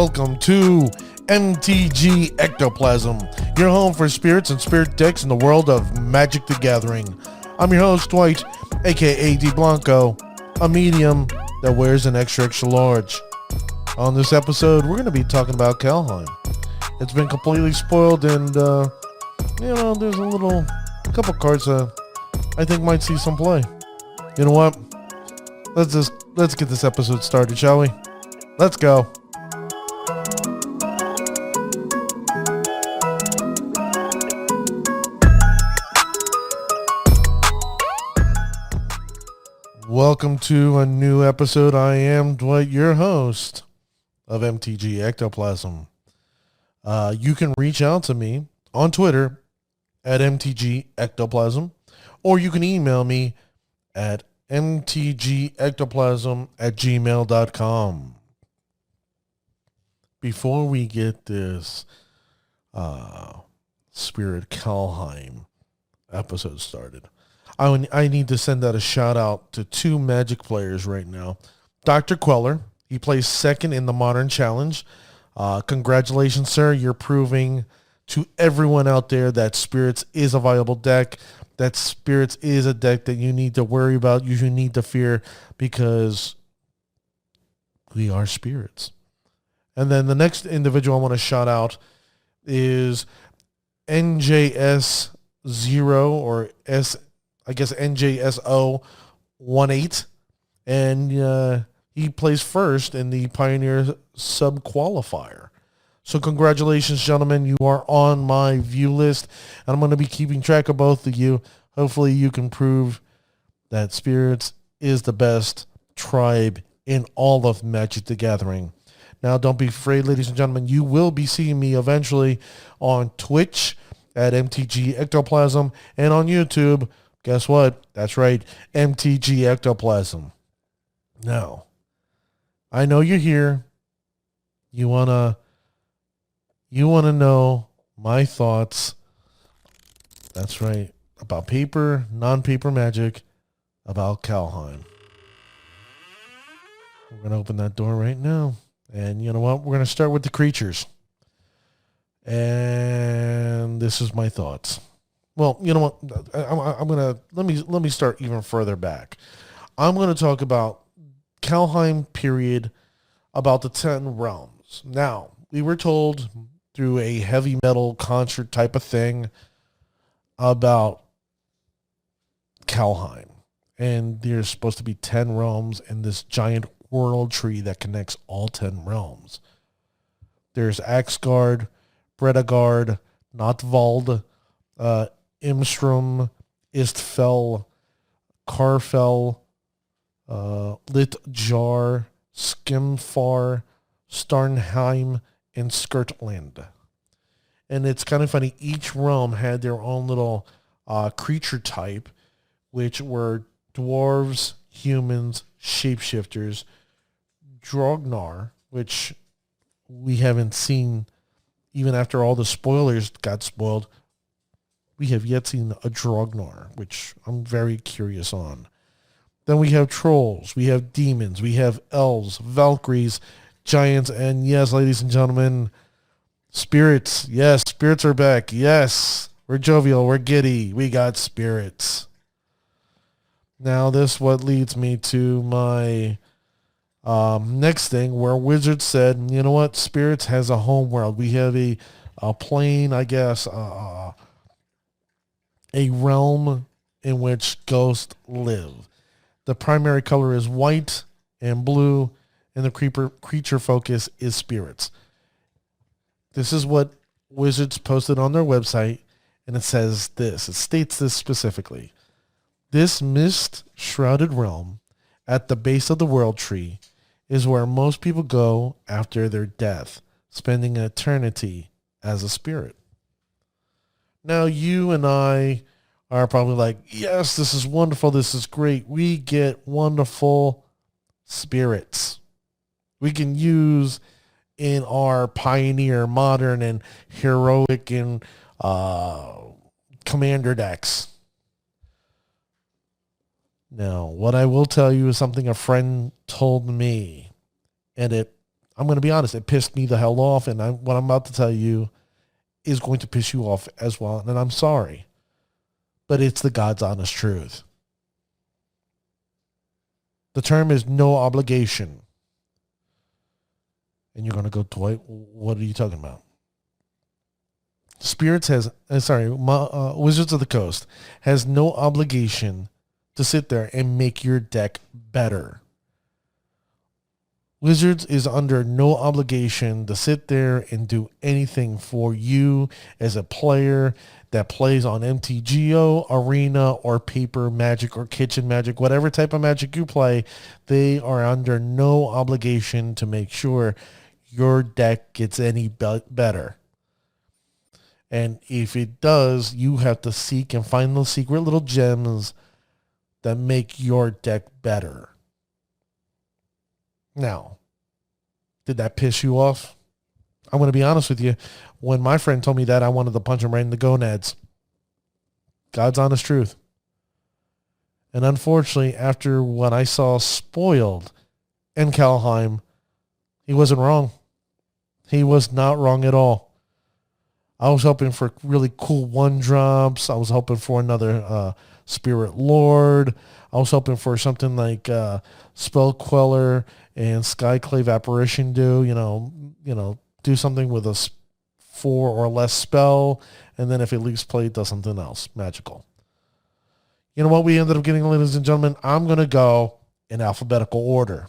welcome to MTG Ectoplasm, your home for spirits and spirit decks in the world of Magic the Gathering. I'm your host, Dwight, aka D Blanco, a medium that wears an extra large. On this episode, we're going to be talking about Kaldheim. It's been completely spoiled and, there's a couple cards I think might see some play. You know what? Let's get this episode started, shall we? Let's go. Welcome to a new episode. I am Dwight, your host of MTG Ectoplasm. You can reach out to me on Twitter at MTG Ectoplasm, or you can email me at mtgectoplasm@gmail.com. Before we get this Spirit Kaldheim episode started, I need to send out a shout out to two Magic players right now. Dr. Queller, he plays second in the Modern Challenge. Congratulations, sir. You're proving to everyone out there that Spirits is a viable deck, that Spirits is a deck that you need to worry about, you need to fear, because we are Spirits. And then the next individual I want to shout out is NJS0 or NJSO18, and he plays first in the Pioneer sub-qualifier. So congratulations, gentlemen. You are on my view list, and I'm going to be keeping track of both of you. Hopefully you can prove that Spirits is the best tribe in all of Magic the Gathering. Now, don't be afraid, ladies and gentlemen. You will be seeing me eventually on Twitch at MTG Ectoplasm, and on YouTube, guess what? That's right, MTG Ectoplasm. Now, I know you're here. You wanna know my thoughts. That's right, about paper, non-paper Magic, about Kaldheim. We're gonna open that door right now, and you know what? We're gonna start with the creatures, and this is my thoughts. Well, you know what? I'm gonna let me start even further back. I'm gonna talk about Kaldheim period, about the 10 realms. Now, we were told through a heavy metal concert type of thing about Kaldheim, and there's supposed to be 10 realms in this giant world tree that connects all 10 realms. There's Axgard, Bredagard, Notvald, Imstrom, Istfell, Karfell, Litjar, Skimfar, Starnheim, and Skirtland. And it's kind of funny. Each realm had their own little creature type, which were dwarves, humans, shapeshifters, Drognar, which we haven't seen even after all the spoilers got spoiled. We have yet seen a Drognar, which I'm very curious on. Then we have trolls, we have demons, we have elves, Valkyries, giants, and yes, ladies and gentlemen, spirits. Yes, spirits are back. Yes, we're jovial, we're giddy, we got spirits. Now this what leads me to my next thing, where Wizards said, you know what, Spirits has a home world. We have a plane, I guess, a realm in which ghosts live. The primary color is white and blue, and the creature focus is spirits. This is what Wizards posted on their website, and it says this. It states this specifically. This mist-shrouded realm at the base of the world tree is where most people go after their death, spending an eternity as a spirit. Now, you and I are probably like, yes, this is wonderful, this is great. We get wonderful spirits we can use in our Pioneer, Modern, and Heroic, and Commander decks. Now, what I will tell you is something a friend told me, and I'm going to be honest, it pissed me the hell off, and what I'm about to tell you is going to piss you off as well, and I'm sorry. But it's the God's honest truth. The term is no obligation. And you're going to go, Dwight, what are you talking about? Wizards of the Coast has no obligation to sit there and make your deck better. Wizards is under no obligation to sit there and do anything for you as a player that plays on MTGO, Arena, or Paper Magic, or Kitchen Magic, whatever type of Magic you play. They are under no obligation to make sure your deck gets any better. And if it does, you have to seek and find those secret little gems that make your deck better. Now, did that piss you off? I'm going to be honest with you. When my friend told me that, I wanted to punch him right in the gonads. God's honest truth. And unfortunately, after what I saw spoiled in Kaldheim, he wasn't wrong. He was not wrong at all. I was hoping for really cool one-drops. I was hoping for another Spirit Lord. I was hoping for something like Spell Queller and Skyclave Apparition do something with a 4 or less spell, and then if it leaves play, it does something else magical. You know what we ended up getting, ladies and gentlemen? I'm going to go in alphabetical order.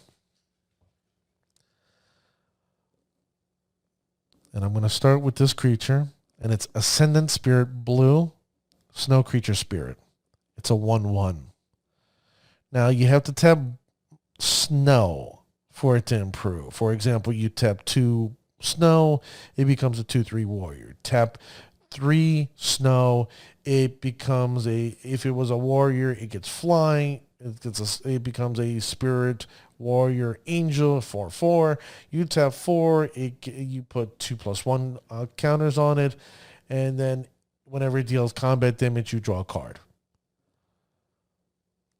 And I'm going to start with this creature, and it's Ascendant Spirit Blue, Snow Creature Spirit. It's a 1/1. Now, you have to tap Snow for it to improve. For example, you tap 2 Snow, it becomes a 2/3 warrior. Tap 3 Snow, it becomes if it was a warrior, it gets flying. It becomes a Spirit Warrior Angel 4/4. You tap 4, you put 2+1 counters on it, and then whenever it deals combat damage, you draw a card.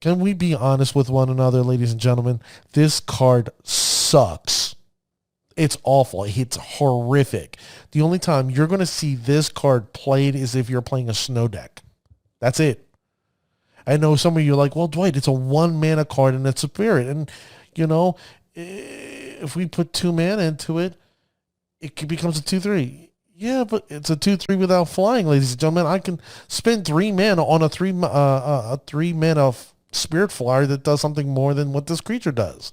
Can we be honest with one another, ladies and gentlemen? This card sucks. It's awful. It's horrific. The only time you're going to see this card played is if you're playing a snow deck. That's it. I know some of you are like, well, Dwight, it's a 1 mana card and it's a spirit. And, if we put 2 mana into it, it becomes a 2/3. Yeah, but it's a 2/3 without flying, ladies and gentlemen. I can spend 3 mana on a 3 mana spirit flyer that does something more than what this creature does.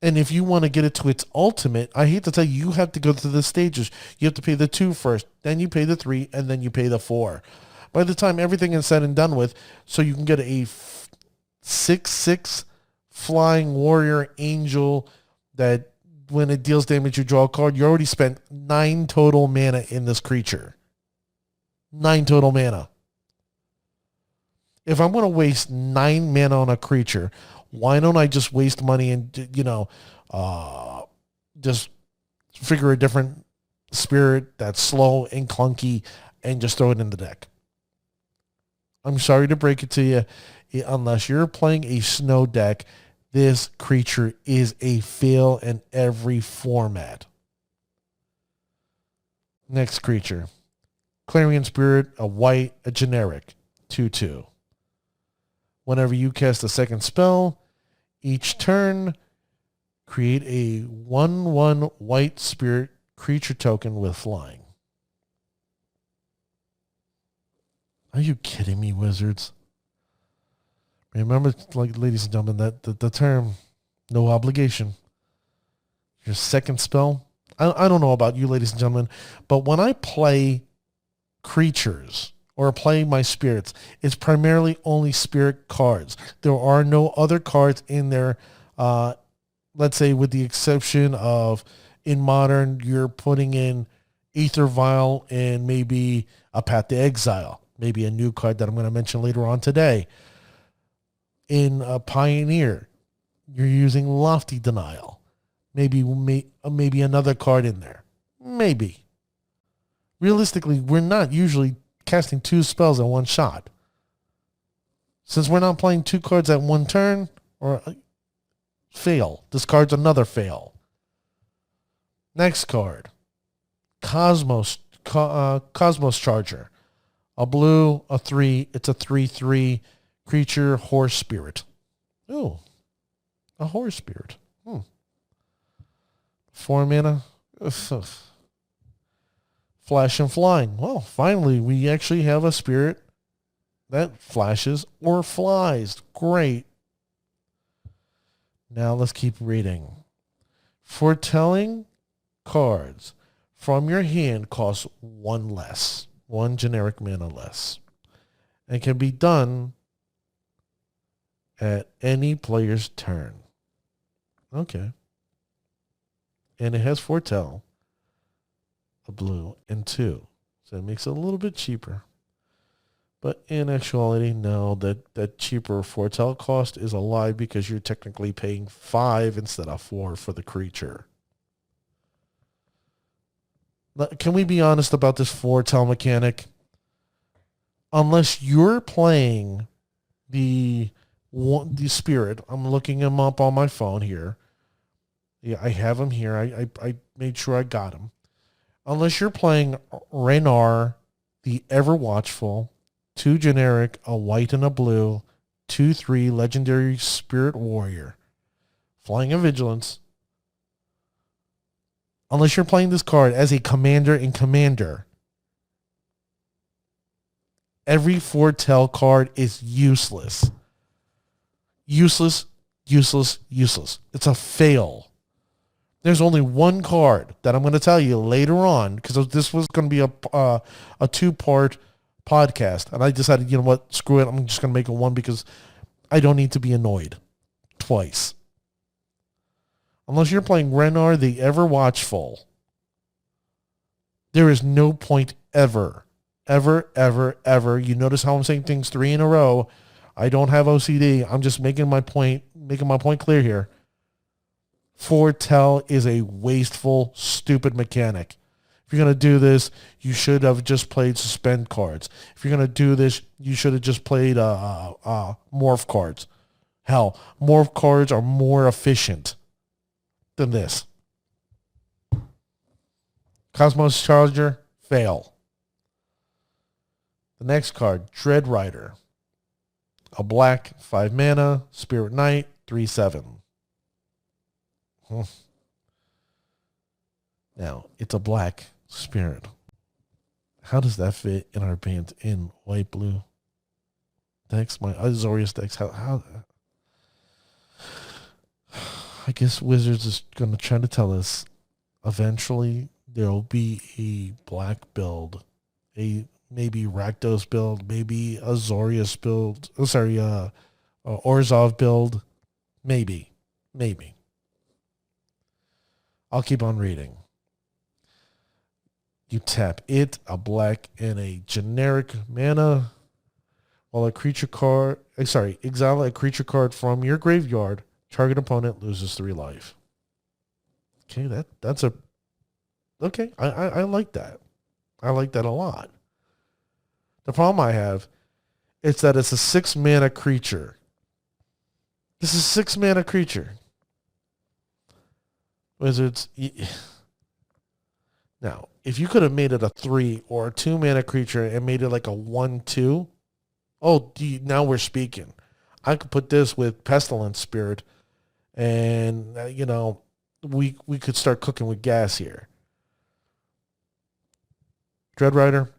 And if you want to get it to its ultimate, I hate to tell you, you have to go through the stages. You have to pay the 2 first, then you pay the 3, and then you pay the 4. By the time everything is said and done with, so you can get a 6/6 flying warrior angel that when it deals damage, you draw a card. You already spent 9 total mana in this creature. 9 total mana. If I'm going to waste 9 mana on a creature, why don't I just waste money and, just figure a different spirit that's slow and clunky and just throw it in the deck? I'm sorry to break it to you. Unless you're playing a snow deck, this creature is a fail in every format. Next creature. Clarion Spirit, a generic, 2/2. Whenever you cast a second spell, each turn, create a 1/1 white spirit creature token with flying. Are you kidding me, Wizards? Remember, ladies and gentlemen, that the term, no obligation. Your second spell. I don't know about you, ladies and gentlemen, but when I play creatures or play my spirits, it's primarily only spirit cards. There are no other cards in there, let's say with the exception of in Modern, you're putting in Aether Vial and maybe a Path to Exile. Maybe a new card that I'm going to mention later on today. In Pioneer, you're using Lofty Denial. Maybe another card in there. Maybe. Realistically, we're not usually casting 2 spells at one shot. Since we're not playing 2 cards at one turn, or Fail. This card's another fail. Next card. Cosmos Charger. A blue, a 3. It's a 3/3 creature, horse spirit. Ooh. A horse spirit. 4 mana. Flash and flying. Well, finally, we actually have a spirit that flashes or flies. Great. Now let's keep reading. Foretelling cards from your hand cost 1 less. 1 generic mana less. And can be done at any player's turn. Okay. And it has foretell, a blue, and 2. So it makes it a little bit cheaper. But in actuality, no, that cheaper foretell cost is a lie because you're technically paying 5 instead of 4 for the creature. Can we be honest about this foretell mechanic? Unless you're playing the spirit, I'm looking him up on my phone here. Yeah, I have him here. I made sure I got him. Unless you're playing Renar, the Ever Watchful, 2 generic, a white and a blue, 2/3 legendary spirit warrior, flying and vigilance. Unless you're playing this card as a commander in Commander, every foretell card is useless. Useless, useless, useless. It's a fail. There's only one card that I'm going to tell you later on, because this was going to be a 2-part podcast, and I decided, you know what, screw it, I'm just going to make it one because I don't need to be annoyed twice. Unless you're playing Renar the Ever Watchful, there is no point ever, ever. You notice how I'm saying things 3 in a row. I don't have OCD. I'm just making my point clear here. Foretell is a wasteful, stupid mechanic. If you're going to do this, you should have just played suspend cards. If you're going to do this, you should have just played morph cards. Hell, morph cards are more efficient than this. Cosmos Charger, fail. The next card, Dread Rider. A black, 5 mana, Spirit Knight, 3/7. Now, it's a black spirit. How does that fit in our band in white blue decks? My Azorius decks. How? I guess Wizards is going to try to tell us eventually there will be a black build, a maybe Rakdos build, maybe Azorius build. Orzhov build, maybe. I'll keep on reading. You tap it, a black and a generic mana, while exile a creature card from your graveyard. Target opponent loses 3 life. Okay, that's a okay. I like that. I like that a lot. The problem I have is that it's a 6 mana creature. This is a 6 mana creature. Wizards. Now, if you could have made it a 3 or a 2 mana creature and made it like a 1/2, now we're speaking. I could put this with Pestilence Spirit, and we could start cooking with gas here. Dread Rider,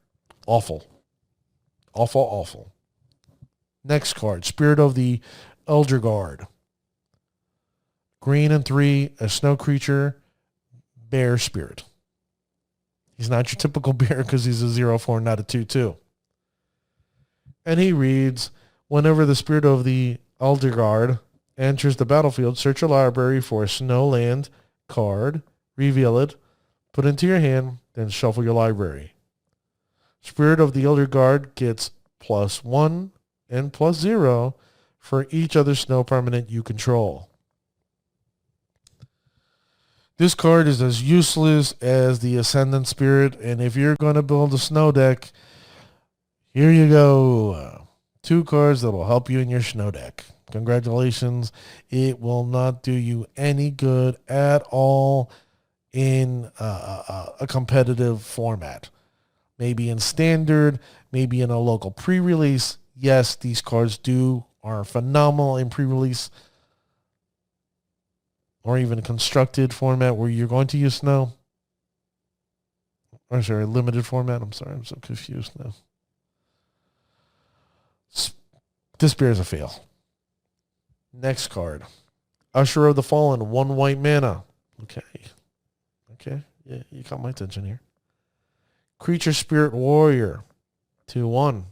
awful. Next card, Spirit of the Elder Guard. Green and 3, a snow creature, bear spirit. He's not your typical bear because he's a 0/4, not a 2/2. And he reads, whenever the Spirit of the Elder Guard enters the battlefield, search your library for a snow land card, reveal it, put it into your hand, then shuffle your library. Spirit of the Elder Guard gets +1 and +0 for each other snow permanent you control. This card is as useless as the Ascendant Spirit, and if you're going to build a snow deck, here you go. 2 cards that will help you in your snow deck. Congratulations. It will not do you any good at all in a competitive format. Maybe in standard, maybe in a local pre-release. Yes, these cards are phenomenal in pre-release or even constructed format where you're going to use snow. Or sorry, limited format. I'm sorry, I'm so confused now. This bear is a fail. Next card. Usher of the Fallen, 1 white mana. Okay. Yeah, you caught my attention here. Creature Spirit Warrior, 2/1.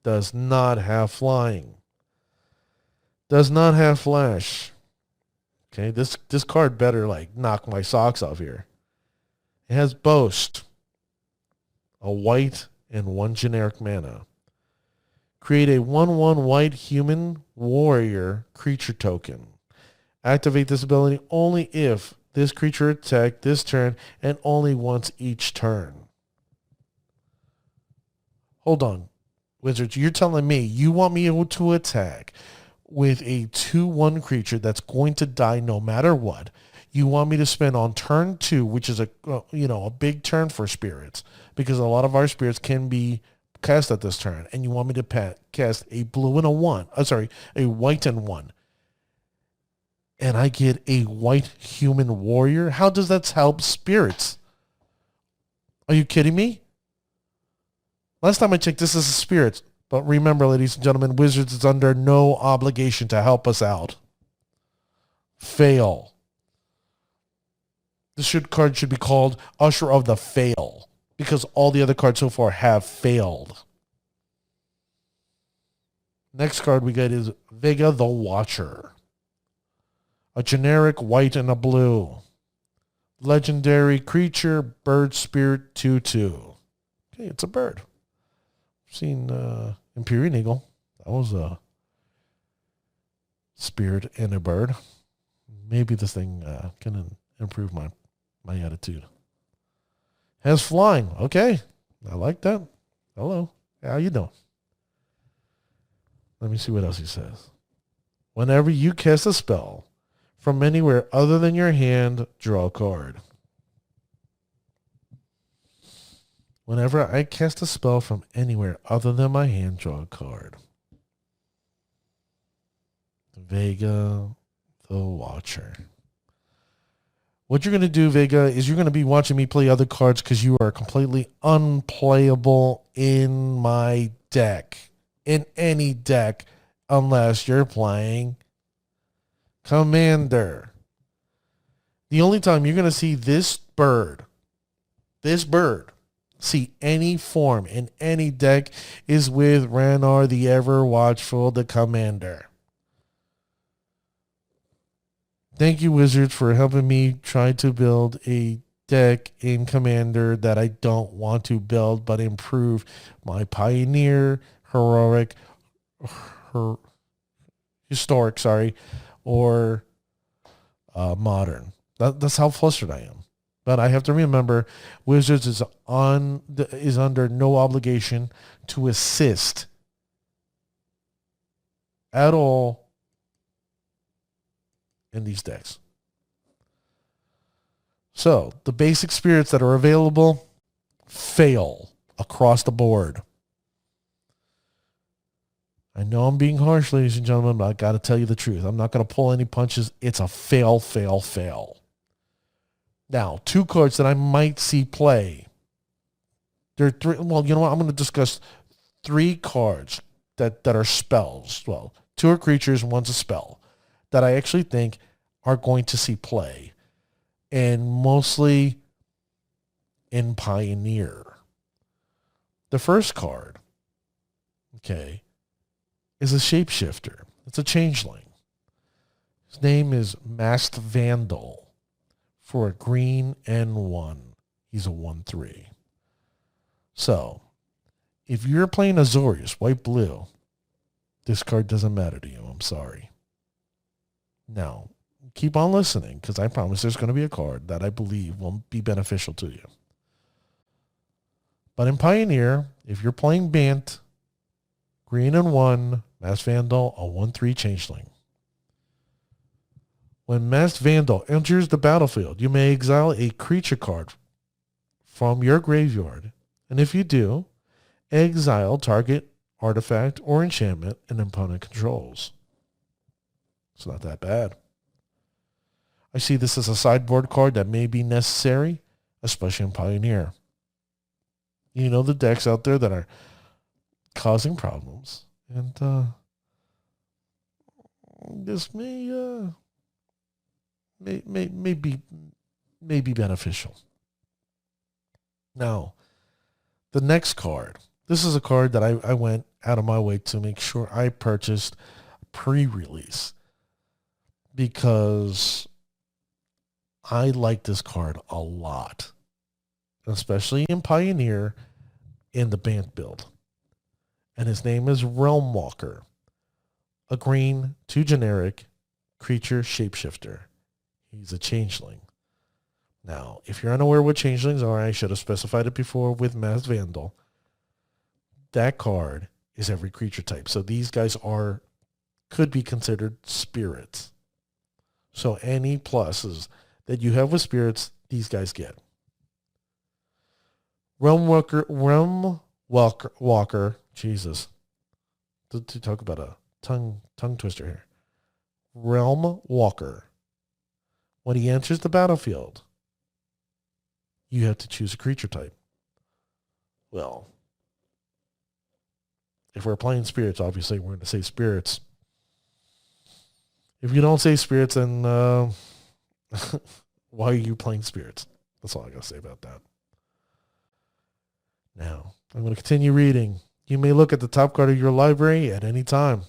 Does not have flying. Does not have flash. Okay, this card better like knock my socks off here. It has Boast. A white and 1 generic mana. Create a 1/1 white human warrior creature token. Activate this ability only if this creature attacked this turn and only once each turn. Hold on, Wizards. You're telling me you want me to attack with a 2/1 creature that's going to die no matter what. You want me to spend on turn 2, which is a big turn for spirits, because a lot of our spirits can be cast at this turn, and you want me to cast a blue and a white and 1, and I get a white human warrior? How does that help spirits? Are you kidding me? Last time I checked, this is a spirits. But remember, ladies and gentlemen, Wizards is under no obligation to help us out. Fail. This card should be called Usher of the Fail, because all the other cards so far have failed. Next card we get is Vega the Watcher. A generic white and a blue. Legendary creature, bird spirit, 2/2. Okay, it's a bird. I've seen Empyrean Eagle. That was a spirit and a bird. Maybe this thing can improve my attitude. Has flying. Okay, I like that. Hello, how you doing? Let me see what else he says. Whenever you cast a spell from anywhere other than your hand, draw a card. Whenever I cast a spell from anywhere other than my hand, draw a card. Vega the Watcher. What you're going to do, Vega, is you're going to be watching me play other cards because you are completely unplayable in my deck. In any deck, unless you're playing Commander. The only time you're going to see this bird, see any form in any deck is with Ranar the Ever Watchful, the Commander. Thank you, Wizards, for helping me try to build a deck in Commander that I don't want to build, but improve my Pioneer, Historic, or Modern. That's how flustered I am. But I have to remember, Wizards is under no obligation to assist at all in these decks. So, the basic spirits that are available fail across the board. I know I'm being harsh, ladies and gentlemen, but I got to tell you the truth. I'm not going to pull any punches. It's a fail, fail, fail. Now, 2 cards that I might see play. There are 3. Well, you know what? I'm going to discuss 3 cards that are spells. Well, 2 are creatures, 1's a spell, that I actually think are going to see play, and mostly in Pioneer. The first card, is a shapeshifter. It's a changeling. His name is Mast Vandal. For a green and 1, he's a 1/3. So, if you're playing Azorius, white-blue, this card doesn't matter to you. I'm sorry. Now, keep on listening, because I promise there's going to be a card that I believe will be beneficial to you. But in Pioneer, if you're playing Bant, green and 1, Mast Vandal, a 1/3 changeling. When Mast Vandal enters the battlefield, you may exile a creature card from your graveyard. And if you do, exile target artifact or enchantment an opponent controls. It's not that bad. I see this as a sideboard card that may be necessary, especially in Pioneer. You know the decks out there that are causing problems. And this may be beneficial. Now, the next card. This is a card that I went out of my way to make sure I purchased pre-release because I like this card a lot, especially in Pioneer in the Bant build. And his name is Realm Walker, a green, 2 generic creature shapeshifter. He's a changeling. Now, if you're unaware what changelings are, I should have specified it before with Mast Vandal. That card is every creature type. So these guys could be considered spirits. So any pluses that you have with spirits, these guys get. Realm Walker, Jesus. To talk about a tongue twister here. Realm Walker. When he enters the battlefield, you have to choose a creature type. Well, if we're playing spirits, obviously we're going to say spirits. If you don't say spirits, then why are you playing spirits? That's all I got to say about that. Now, I'm going to continue reading. You may look at the top card of your library at any time.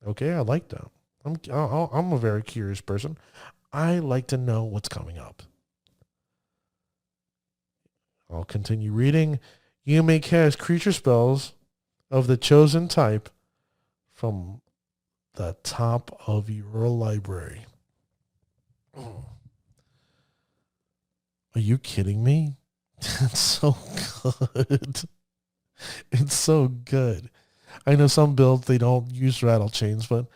Okay, I like that. I'm a very curious person. I like to know what's coming up. I'll continue reading. You may cast creature spells of the chosen type from the top of your library. Are you kidding me? That's so good. It's so good. I know some builds, they don't use rattle chains, but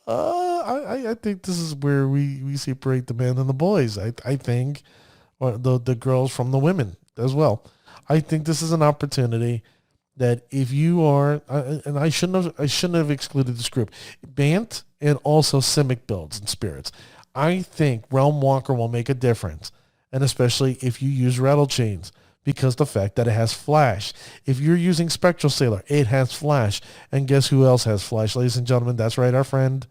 I think this is where we separate the men and the boys. I think, or the girls from the women as well. I think this is an opportunity that if you are, and I shouldn't have excluded this group, Bant and also Simic builds and spirits. I think Realm Walker will make a difference, and especially if you use rattle chains, because the fact that it has flash. If you're using Spectral Sailor, it has flash, and guess who else has flash, ladies and gentlemen? That's right, our friend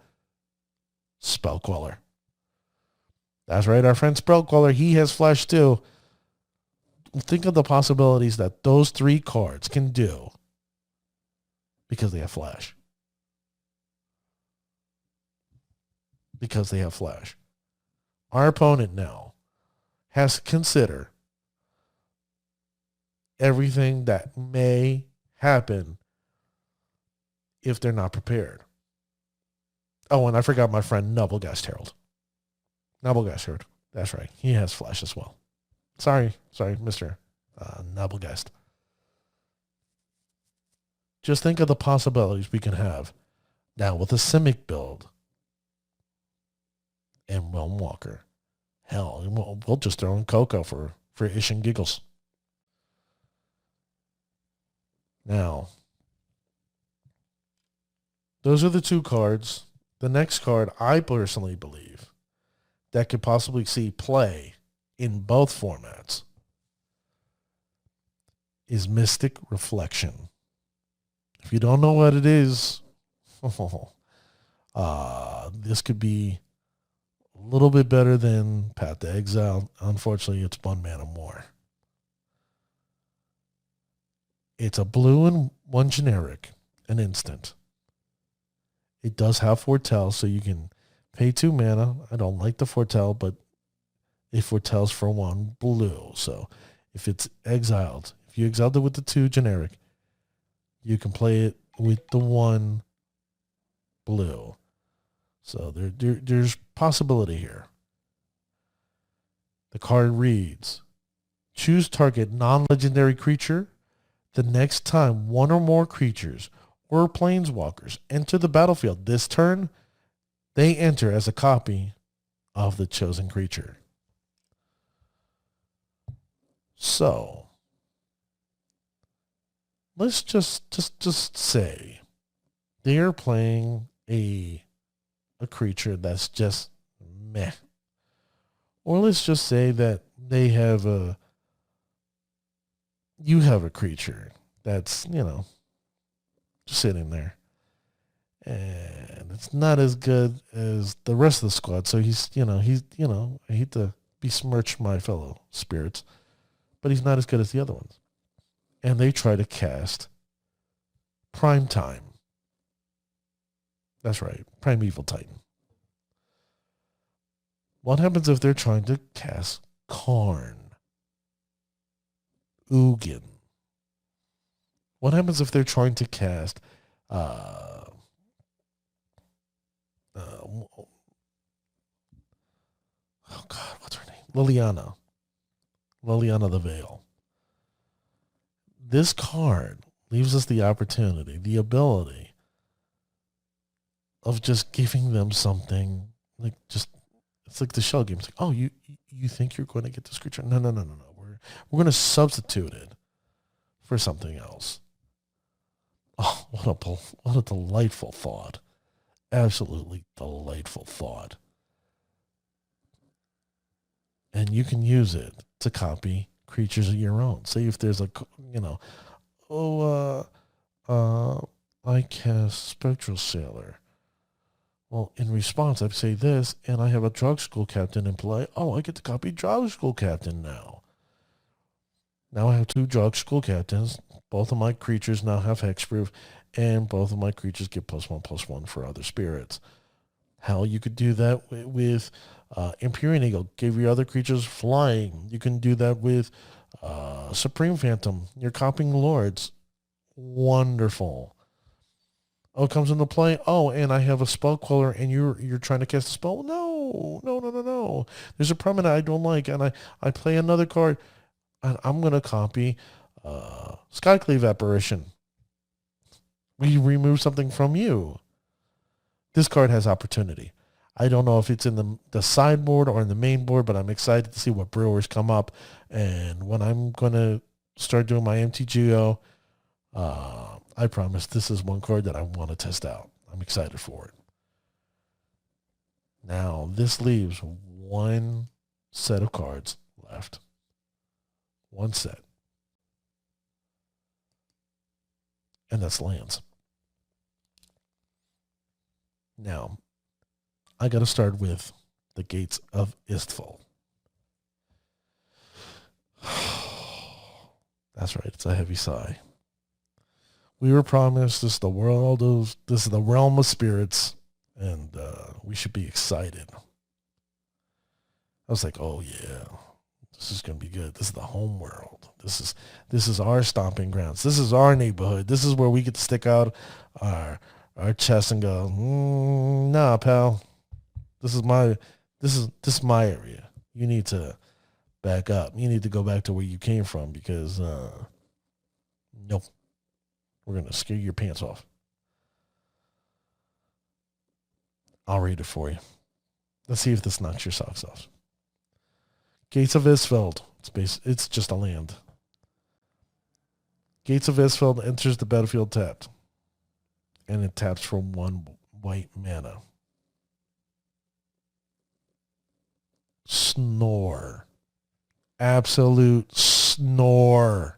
Spellqueller. That's right, our friend Spellqueller. He has flash too. Think of the possibilities that those 3 cards can do because they have flash. Because they have flash. Our opponent now has to consider everything that may happen if they're not prepared. Oh, and I forgot my friend Noblegast Herald. Noblegast Herald. That's right. He has flash as well. Sorry, Mr. Noblegast. Just think of the possibilities we can have now with a Simic build and Realm Walker. Hell, we'll just throw in Coco for ish and giggles. Now, those are the 2 cards. The next card, I personally believe, that could possibly see play in both formats is Mystic Reflection. If you don't know what it is, this could be a little bit better than Path to Exile. Unfortunately, it's 1 mana more. It's a blue and 1 generic, an instant. It does have foretell, so you can pay 2 mana. I don't like the foretell, but it foretells for 1 blue. So if it's exiled, if you exiled it with the 2 generic, you can play it with the 1 blue. So there's possibility here. The card reads, choose target non-legendary creature. The next time 1 or more creatures or planeswalkers enter the battlefield this turn, they enter as a copy of the chosen creature. So, let's just say they're playing a creature that's just meh. Or let's just say that they have you have a creature that's, just sitting there. And it's not as good as the rest of the squad. So I hate to besmirch my fellow spirits, but he's not as good as the other ones. And they try to cast Prime Time. That's right, Primeval Titan. What happens if they're trying to cast Karn? Ugin? What happens if they're trying to cast oh God, what's her name? Liliana the Veil. This card leaves us the opportunity, the ability of just giving them something like it's like the shell game. It's like, oh, you think you're going to get this creature? No. We're going to substitute it for something else. Oh, what a delightful thought. Absolutely delightful thought. And you can use it to copy creatures of your own. Say if there's I cast Spectral Sailor. Well, in response, I'd say this, and I have a drug school captain in play. Oh, I get to copy drug school captain now. Now I have 2 drug school captains. Both of my creatures now have hexproof, and both of my creatures get +1/+1 for other spirits. How you could do that with Empyrean Eagle. Give your other creatures flying. You can do that with Supreme Phantom. You're copying Lords. Wonderful. Oh, it comes into play. Oh, and I have a spell queller, and you're trying to cast a spell. No. There's a permanent I don't like, and I play another card, and I'm gonna copy Skyclave Apparition. We remove something from you. This card has opportunity. I don't know if it's in the sideboard or in the main board, but I'm excited to see what brewers come up. And when I'm gonna start doing my MTGO, I promise this is one card that I want to test out. I'm excited for it. Now, this leaves one set of cards left. One set. And that's lands. Now, I got to start with the Gates of Istval. That's right, it's a heavy sigh. We were promised this is the realm of spirits, and we should be excited. I was like, oh yeah, this is gonna be good. This is the home world. This is our stomping grounds. This is our neighborhood. This is where we get to stick out our chest and go, nah, pal. This is my area. You need to back up. You need to go back to where you came from because nope. We're going to scare your pants off. I'll read it for you. Let's see if this knocks your socks off. Gates of Isfeld. It's just a land. Gates of Isfeld enters the battlefield tapped. And it taps for 1 white mana. Snore. Absolute snore.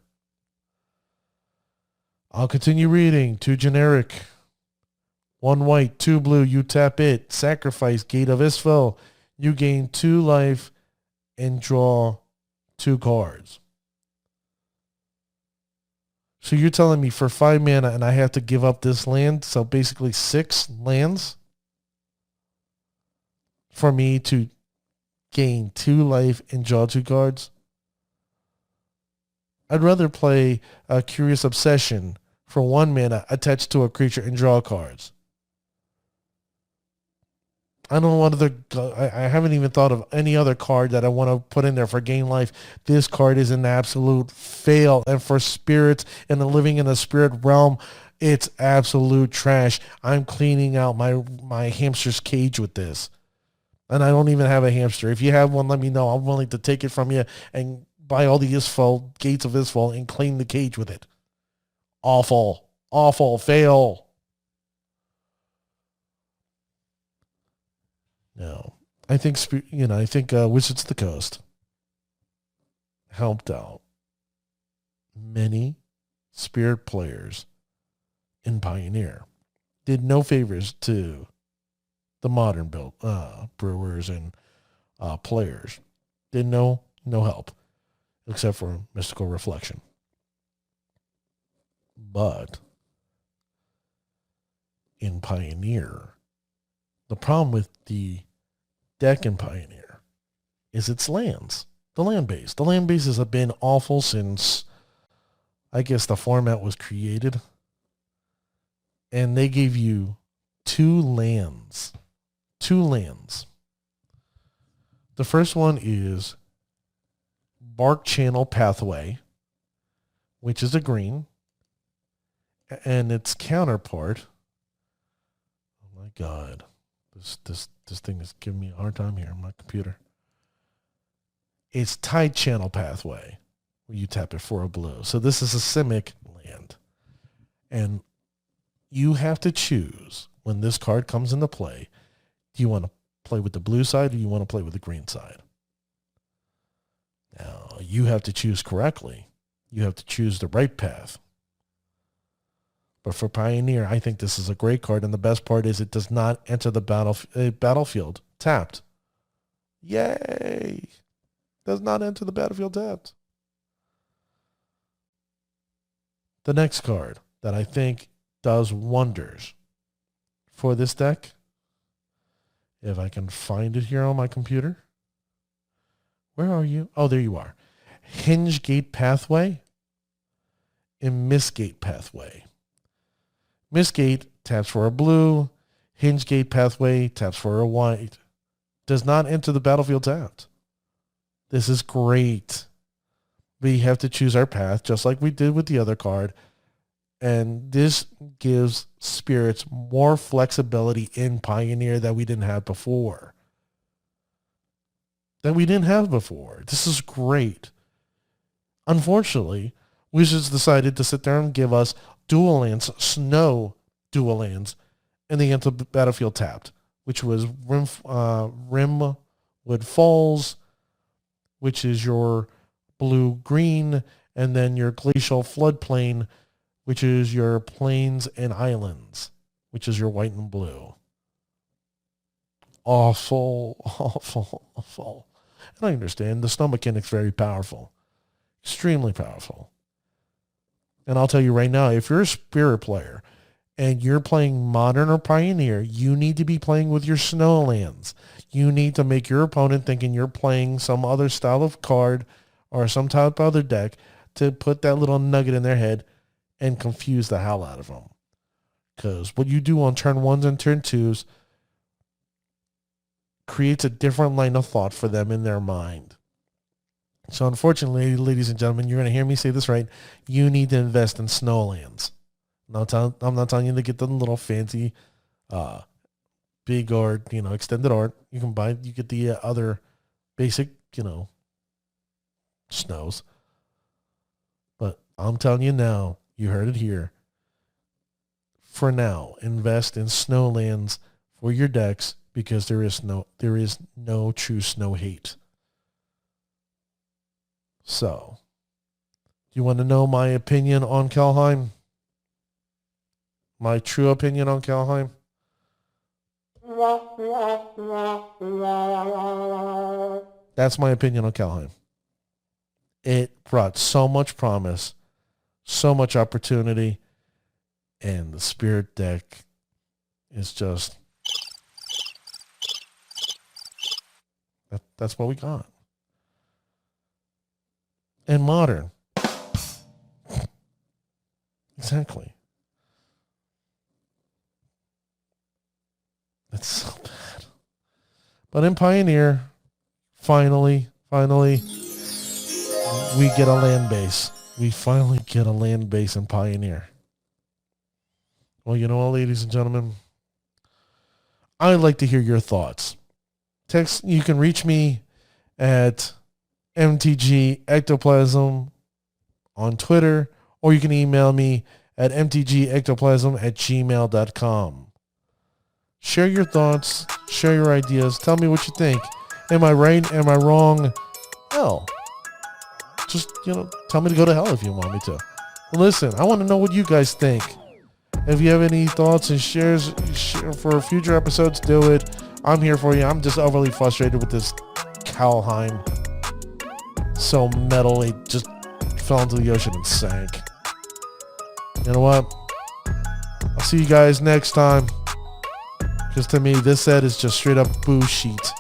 I'll continue reading. 2 generic. 1 white, 2 blue. You tap it. Sacrifice Gate of Isfel. You gain 2 life and draw 2 cards. So you're telling me for 5 mana and I have to give up this land? So basically 6 lands for me to gain 2 life and draw 2 cards? I'd rather play a Curious Obsession for 1 mana attached to a creature and draw cards. I don't know what other. I haven't even thought of any other card that I want to put in there for gain life. This card is an absolute fail. And for spirits and living in the spirit realm, It's absolute trash. I'm cleaning out my hamster's cage with this. And I don't even have a hamster. If you have one, let me know. I'm willing to take it from you and buy all the gates of Isfal and clean the cage with it. Awful. Awful. Fail. No. I think, Wizards of the Coast helped out many Spirit players in Pioneer. Did no favors to the modern build brewers and players. Did no help except for Mystical Reflection. But in Pioneer, the problem with the deck in Pioneer is its lands. The land base. The land bases have been awful since, I guess, the format was created. And they gave you 2 lands. 2 lands. The first one is Bark Channel Pathway, which is a green. And its counterpart, oh my God, this thing is giving me a hard time here on my computer. It's Tide Channel Pathway, where you tap it for a blue. So this is a Simic land. And you have to choose when this card comes into play. Do you want to play with the blue side or do you want to play with the green side? Now, you have to choose correctly. You have to choose the right path. But for Pioneer, I think this is a great card, and the best part is it does not enter the battlefield tapped. Yay! Does not enter the battlefield tapped. The next card that I think does wonders for this deck, if I can find it here on my computer. Where are you? Oh, there you are. Hinge Gate Pathway and Mistgate Pathway. Mistgate taps for a blue. Hinge Gate Pathway taps for a white. Does not enter the battlefield tapped. This is great. We have to choose our path just like we did with the other card. And this gives spirits more flexibility in Pioneer that we didn't have before. This is great. Unfortunately, Wizards decided to sit there and give us dual lands, snow dual lands, and they enter the battlefield tapped, which was Rimwood Falls, which is your blue-green, and then your Glacial Floodplain, which is your plains and islands, which is your white and blue. Awful, awful, awful. And I understand the snow mechanic's very powerful. Extremely powerful. And I'll tell you right now, if you're a Spirit player and you're playing Modern or Pioneer, you need to be playing with your snow lands. You need to make your opponent thinking you're playing some other style of card or some type of other deck to put that little nugget in their head and confuse the hell out of them. Because what you do on turn 1s and turn 2s creates a different line of thought for them in their mind. So unfortunately, ladies and gentlemen, you're going to hear me say this right. You need to invest in snowlands. I'm not telling you to get the little fancy big art, extended art. You get the other basic, snows. But I'm telling you now, you heard it here. For now, invest in snowlands for your decks because there is no true snow hate. So, do you want to know my opinion on Kaldheim? My true opinion on Kaldheim? That's my opinion on Kaldheim. It brought so much promise, so much opportunity, and the Spirit deck is just... That's what we got. And Modern. Exactly. It's so bad. But in Pioneer, finally, we get a land base. We finally get a land base in Pioneer. Well, you know what, ladies and gentlemen? I'd like to hear your thoughts. You can reach me at MTG Ectoplasm on Twitter, or you can email me at mtgectoplasm@gmail.com. Share your thoughts, share your ideas, tell me what you think. Am I right? Am I wrong? Hell, just, tell me to go to hell if you want me to. But listen, I want to know what you guys think. If you have any thoughts and shares for future episodes, do it. I'm here for you. I'm just overly frustrated with this Kaldheim. So metal, it just fell into the ocean and sank. You know what? I'll see you guys next time. Because to me, this set is just straight up bullshit.